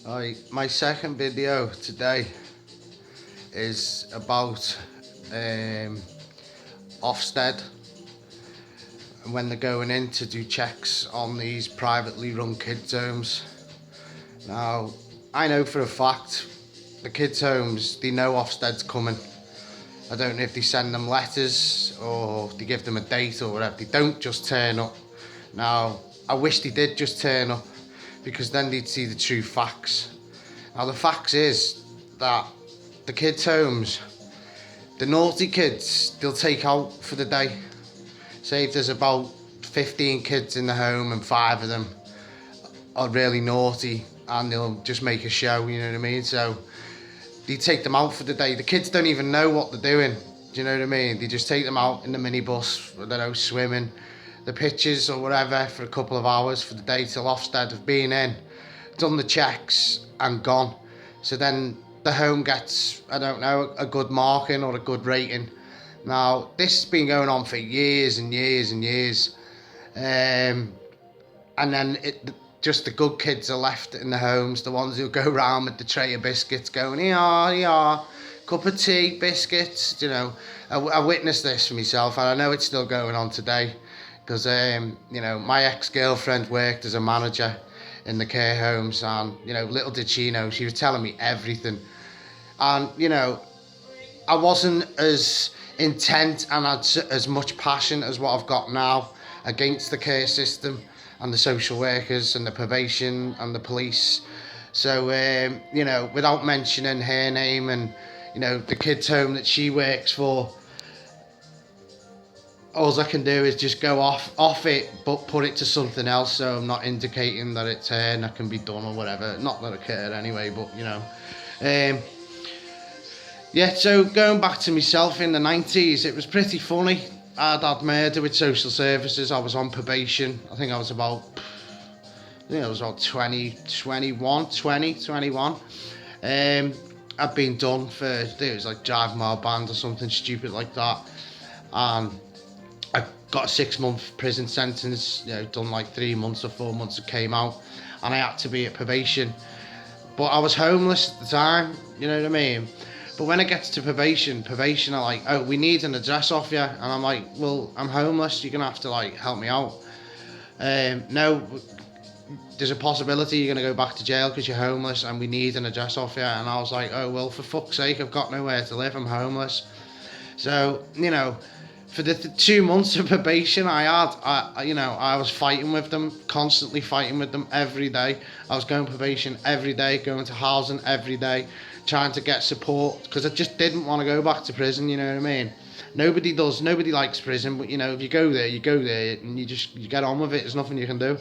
My second video today is about um, Ofsted when they're going in to do checks on these privately run kids' homes. Now, I know for a fact the kids' homes, they know Ofsted's coming. I don't know if they send them letters or they give them a date or whatever. They don't just turn up. Now, I wish they did just turn up because then they'd see the true facts. Now, the facts is that the kids' homes, the naughty kids, they'll take out for the day. Say if there's about 15 kids in the home and 5 of them are really naughty and they'll just make a show, you know what I mean? So they take them out for the day. The kids don't even know what they're doing, do you know what I mean? They just take them out in the minibus, I don't know, swimming, the pitches or whatever for a couple of hours for the day till Ofsted have been in, done the checks and gone. So then the home gets, I don't know, a good marking or a good rating. Now, this has been going on for years and years and years. And then just the good kids are left in the homes, the ones who go round with the tray of biscuits going, yeah, cup of tea, biscuits, you know. I witnessed this for myself, and I know it's still going on today because, my ex-girlfriend worked as a manager in the care homes, and, little did she know, she was telling me everything. And, I wasn't as intent and had as much passion as what I've got now against the care system and the social workers and the probation and the police. So, without mentioning her name and, the kids' home that she works for, all I can do is just go off it, but put it to something else, so I'm not indicating that it's her and that can be done or whatever. Not that I care anyway, but, yeah, so going back to myself in the 90s, it was pretty funny. I'd had murder with social services. I was on probation. I think I was about 20, 21. I'd been done for, I think it was like driving my band or something stupid like that. And I got a 6-month prison sentence, done like 3 months or 4 months, it came out. And I had to be at probation. But I was homeless at the time, you know what I mean? But when it gets to probation are like, oh, we need an address off you. And I'm like, well, I'm homeless. You're going to have to, help me out. No, there's a possibility you're going to go back to jail because you're homeless and we need an address off you. And I was like, oh, well, for fuck's sake, I've got nowhere to live. I'm homeless. So, for the 2 months of probation I was fighting with them, constantly fighting with them every day. I was going probation every day, going to housing every day, trying to get support because I just didn't want to go back to prison, you know what I mean? Nobody likes prison, but if you go there and you get on with it. There's nothing you can do.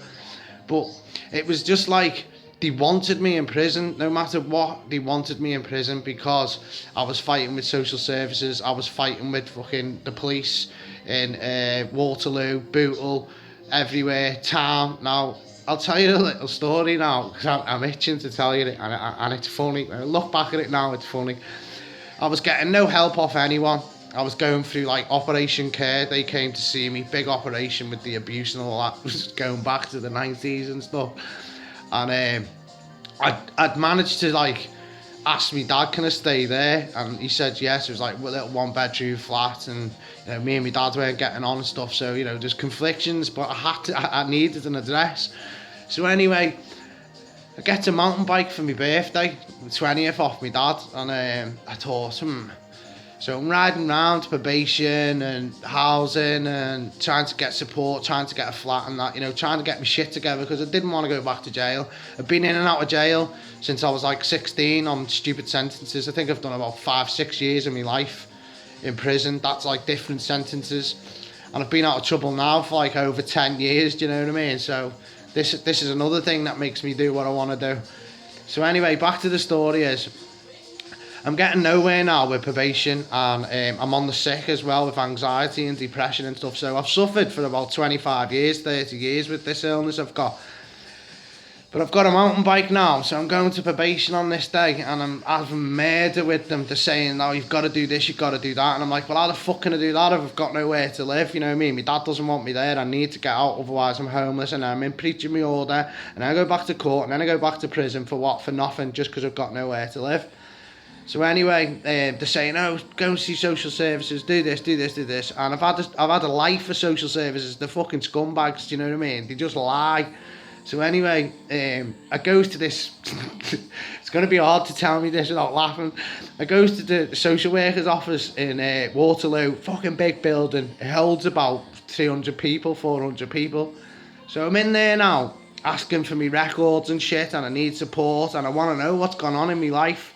But it was just like they wanted me in prison, no matter what. They wanted me in prison because I was fighting with social services. I was fighting with fucking the police in Waterloo, Bootle, everywhere, town. Now, I'll tell you a little story now because I'm itching to tell you it, and it's funny. When I look back at it now, it's funny. I was getting no help off anyone. I was going through Operation Care. They came to see me, big operation with the abuse and all that. Was going back to the 90s and stuff. And I'd managed to ask me dad, can I stay there? And he said yes. It was a little 1-bedroom flat, and me and my dad weren't getting on and stuff. So there's conflictions, but I needed an address. So anyway, I get a mountain bike for my birthday, the 20th off my dad, and I thought, So I'm riding around probation and housing and trying to get support, trying to get a flat and that, trying to get my shit together because I didn't want to go back to jail. I've been in and out of jail since I was 16 on stupid sentences. I think I've done about 5-6 years of my life in prison. That's different sentences. And I've been out of trouble now for over 10 years, do you know what I mean? So this is another thing that makes me do what I want to do. So anyway, back to the story is, I'm getting nowhere now with probation, and I'm on the sick as well with anxiety and depression and stuff. So I've suffered for about 25 years, 30 years with this illness I've got. But I've got a mountain bike now, so I'm going to probation on this day, and I'm having murder with them. They're saying, "No, you've got to do this, you've got to do that," and I'm like, "Well, how the fuck can I do that if I've got nowhere to live?" You know what I mean? My dad doesn't want me there. I need to get out, otherwise I'm homeless, and I'm in preaching my order, and then I go back to court, and then I go back to prison for what? For nothing, just because I've got nowhere to live. So anyway, they're saying, "Oh, go and see social services, do this, do this, do this," and I've had a life for social services. They're fucking scumbags. Do you know what I mean? They just lie. So anyway, I goes to this, it's going to be hard to tell me this without laughing. I goes to the social worker's office in Waterloo, fucking big building. It holds about 300 people, 400 people. So I'm in there now, asking for me records and shit, and I need support, and I want to know what's gone on in my life.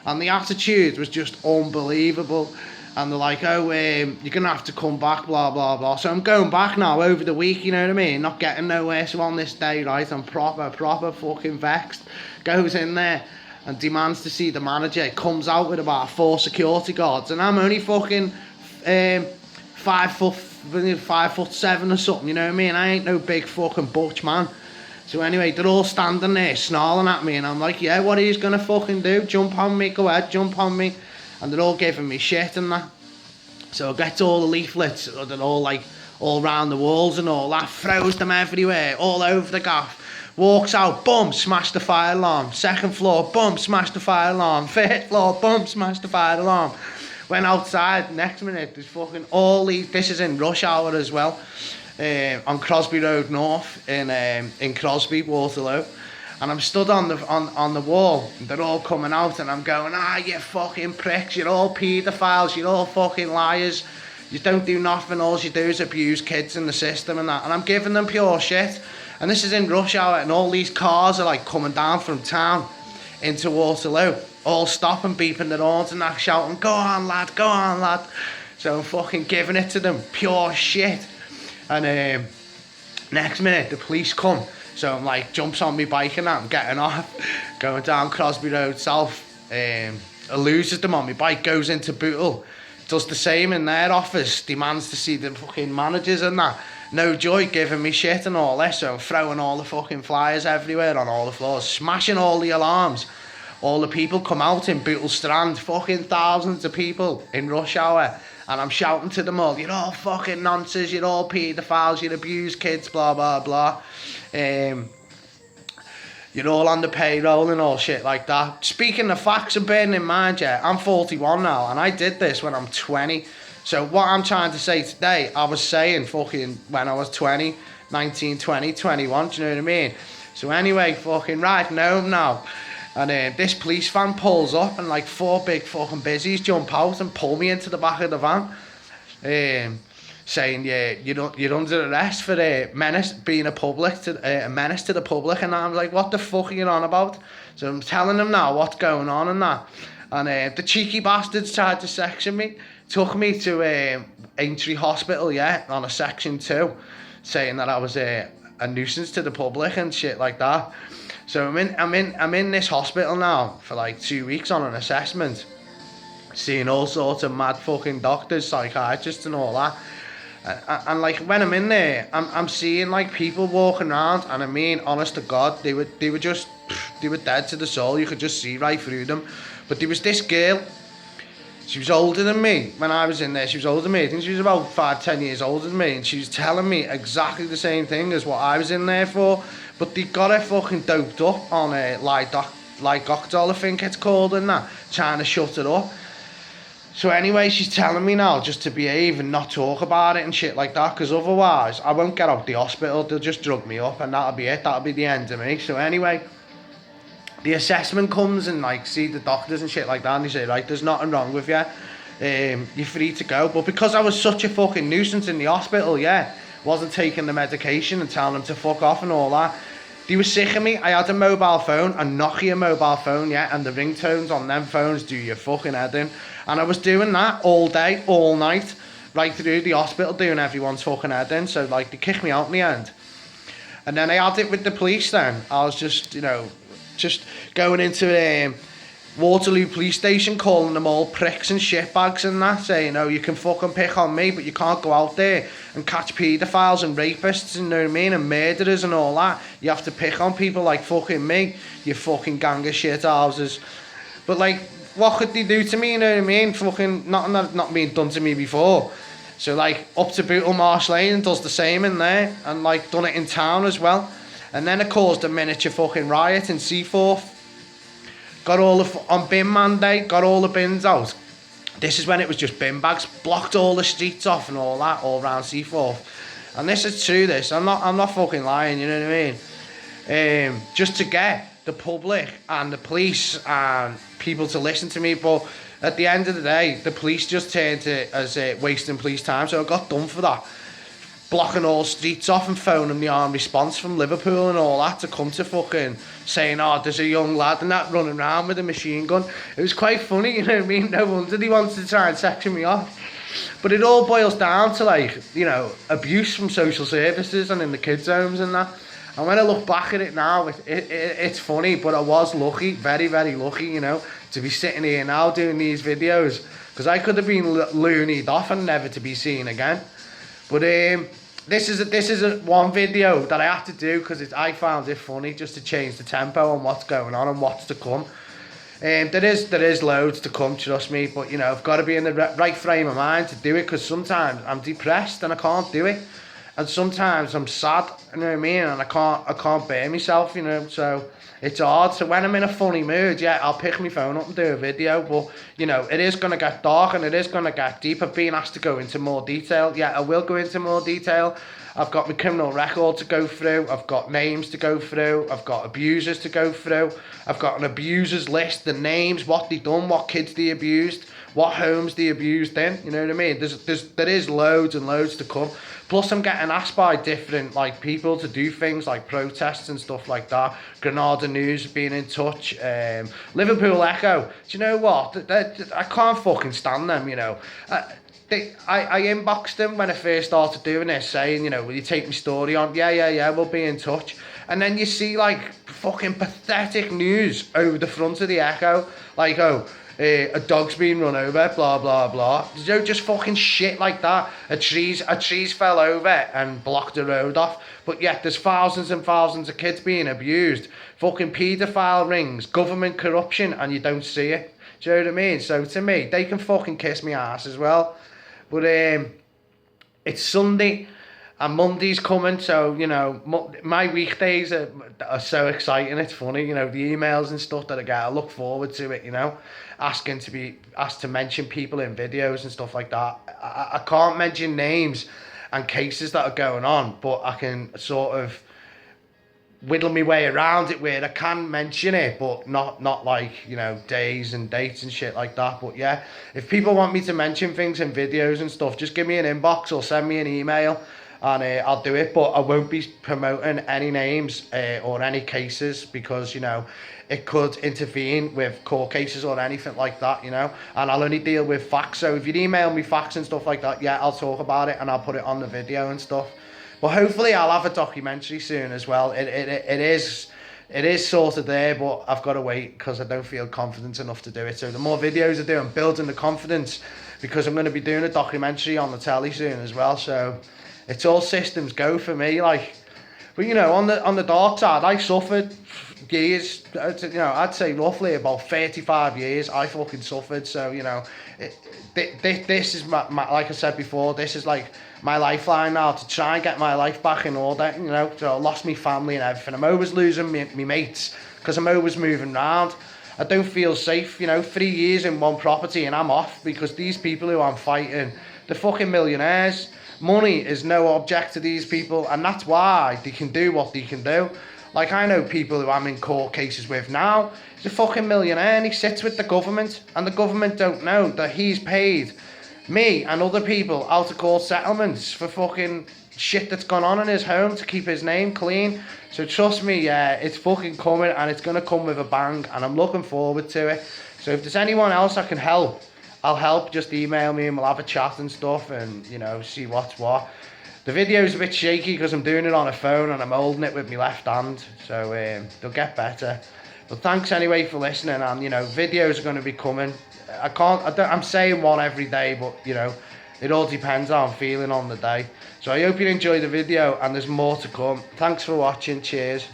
And the attitude was just unbelievable. And they're like, "Oh, you're going to have to come back, blah, blah, blah." So I'm going back now over the week, you know what I mean? Not getting nowhere. So on this day, right, I'm proper fucking vexed. Goes in there and demands to see the manager. Comes out with about 4 security guards. And I'm only fucking 5'7" or something, you know what I mean? I ain't no big fucking butch man. So anyway, they're all standing there snarling at me. And I'm like, "Yeah, what are you going to fucking do? Jump on me, go ahead, jump on me." And they're all giving me shit and that. So I get all the leaflets, they're all like, all round the walls and all that, throws them everywhere, all over the gaff. Walks out, boom, smash the fire alarm. Second floor, boom, smash the fire alarm. Third floor, boom, smash the fire alarm. Went outside, next minute, there's fucking all these, this is in rush hour as well, on Crosby Road North, in Crosby, Waterloo. And I'm stood on the wall, and they're all coming out, and I'm going, "Ah, you fucking pricks, you're all paedophiles, you're all fucking liars, you don't do nothing, all you do is abuse kids in the system," and that. And I'm giving them pure shit. And this is in rush hour, and all these cars are like coming down from town into Waterloo, all stopping, beeping their horns and that, shouting, go on lad." So I'm fucking giving it to them, pure shit. And next minute, the police come. So I'm like, jumps on my bike and that, I'm getting off, going down Crosby Road South, loses them on my bike, goes into Bootle, does the same in their office, demands to see the fucking managers and that. No joy, giving me shit and all this, so I'm throwing all the fucking flyers everywhere on all the floors, smashing all the alarms. All the people come out in Bootle Strand, fucking thousands of people in rush hour, and I'm shouting to them all, "You're all fucking nonsense, you're all paedophiles, you abuse kids, blah, blah, blah. You're all on the payroll," and all shit like that. Speaking of facts and bearing in mind, yeah, I'm 41 now, and I did this when I'm 20. So what I'm trying to say today, I was saying fucking when I was 20, 19, 20, 21, do you know what I mean? So anyway, fucking riding home now. And this police van pulls up, and like 4 big fucking busies jump out and pull me into the back of the van, saying, "Yeah, you're under arrest for being a menace to the public." And I'm like, "What the fuck are you on about?" So I'm telling them now what's going on and that. And the cheeky bastards tried to section me, took me to Aintree Hospital, yeah, on a section 2, saying that I was a nuisance to the public and shit like that. So I'm in this hospital now for like 2 weeks on an assessment, seeing all sorts of mad fucking doctors, psychiatrists and all that. And like when I'm in there, I'm seeing like people walking around, and I mean, honest to God, they were dead to the soul. You could just see right through them. But there was this girl. She was older than me when I was in there. She was older than me. I think she was about 5-10 years older than me, and she was telling me exactly the same thing as what I was in there for. But they got her fucking doped up on Lydoctol, I think it's called, and that, trying to shut her up. So anyway, she's telling me now just to behave and not talk about it and shit like that, because otherwise I won't get out the hospital. They'll just drug me up, and that'll be it. That'll be the end of me. So anyway, the assessment comes, and like see the doctors and shit like that, and they say, "Right, there's nothing wrong with you. You're free to go." But because I was such a fucking nuisance in the hospital, yeah, wasn't taking the medication and telling them to fuck off and all that, they were sick of me. I had a mobile phone, a Nokia mobile phone, yeah, and the ringtones on them phones do your fucking head in. And I was doing that all day, all night, right through the hospital, doing everyone's fucking head in. So like they kicked me out in the end. And then I had it with the police then. I was just, just going into Waterloo police station calling them all pricks and shitbags and that, saying, oh, you can fucking pick on me, but you can't go out there and catch paedophiles and rapists, you know what I mean, and murderers and all that. You have to pick on people like fucking me, you fucking gang of shithouses. But like, what could they do to me, you know what I mean? Fucking nothing that not been done to me before. So like, up to Bootle Marsh Lane does the same in there, and like done it in town as well. And then it caused a miniature fucking riot in Seaforth. Got all on bin man day, got all the bins out. This is when it was just bin bags, blocked all the streets off and all that, all around Seaforth. And this is true, this. I'm not fucking lying, you know what I mean? Just to get the public and the police and people to listen to me, but at the end of the day, the police just turned it as wasting police time, so I got done for that. Blocking all streets off and phoning the armed response from Liverpool and all that to come to fucking saying, oh, there's a young lad and that running around with a machine gun. It was quite funny, you know what I mean? No wonder they wanted to try and section me off. But it all boils down to, like, you know, abuse from social services and in the kids' homes and that. And when I look back at it now, it's funny, but I was lucky, very, very lucky, you know, to be sitting here now doing these videos. Because I could have been loonied off and never to be seen again. But this is one video that I had to do because I found it funny, just to change the tempo on what's going on and what's to come. There is loads to come, trust me, but you know, I've got to be in the right frame of mind to do it, because sometimes I'm depressed and I can't do it, and sometimes I'm sad, you know what I mean, and I can't bear myself, you know, so it's hard. So when I'm in a funny mood, yeah, I'll pick my phone up and do a video, but you know, it is going to get dark and it is going to get deep. I've been asked to go into more detail. Yeah, I will go into more detail. I've got my criminal record to go through, I've got names to go through, I've got abusers to go through, I've got an abusers list, the names, what they done, what kids they abused, what homes they abused in, you know what I mean? There is loads and loads to come. Plus I'm getting asked by different like people to do things like protests and stuff like that. Granada News being in touch, Liverpool Echo. Do you know what? I can't fucking stand them, you know. I inboxed them when I first started doing this, saying, you know, will you take my story on? Yeah, we'll be in touch. And then you see like fucking pathetic news over the front of the Echo, like, oh, a dog's been run over, blah blah blah. You know, just fucking shit like that. A trees fell over and blocked the road off. But yet there's thousands and thousands of kids being abused, fucking paedophile rings, government corruption, and you don't see it. Do you know what I mean? So to me, they can fucking kiss me ass as well. But it's Sunday and Monday's coming, so you know, my weekdays are so exciting. It's funny, you know, the emails and stuff that I get. I look forward to it, you know, asking to be asked to mention people in videos and stuff like that. I can't mention names and cases that are going on, but I can sort of whittle my way around it where I can mention it, but not like, you know, days and dates and shit like that. But yeah, if people want me to mention things in videos and stuff, just give me an inbox or send me an email and I'll do it. But I won't be promoting any names or any cases, because, you know, it could intervene with court cases or anything like that, you know, and I'll only deal with facts. So if you email me facts and stuff like that, yeah, I'll talk about it and I'll put it on the video and stuff. But hopefully I'll have a documentary soon as well. It is sort of there, but I've got to wait because I don't feel confident enough to do it. So the more videos I do, I'm building the confidence, because I'm going to be doing a documentary on the telly soon as well. So it's all systems go for me, like. But you know, on the dark side, I suffered years. You know, I'd say roughly about 35 years. I fucking suffered. So you know, this is my, like I said before, this is like my lifeline now to try and get my life back in order. You know, so I lost my family and everything. I'm always losing me mates because I'm always moving around. I don't feel safe. You know, 3 years in one property and I'm off because these people who I'm fighting, they're fucking millionaires. Money is no object to these people, and that's why they can do what they can do. Like, I know people who I'm in court cases with now. He's a fucking millionaire and he sits with the government, and the government don't know that he's paid me and other people out of court settlements for fucking shit that's gone on in his home to keep his name clean. So trust me, yeah, it's fucking coming, and it's going to come with a bang, and I'm looking forward to it. So if there's anyone else I can help, I'll help. Just email me and we'll have a chat and stuff, and you know, see what's what. The video's a bit shaky because I'm doing it on a phone and I'm holding it with my left hand, so they'll get better. But thanks anyway for listening, and you know, videos are going to be coming. I'm saying one every day, but you know, it all depends how I'm feeling on the day. So I hope you enjoy the video, and there's more to come. Thanks for watching. Cheers.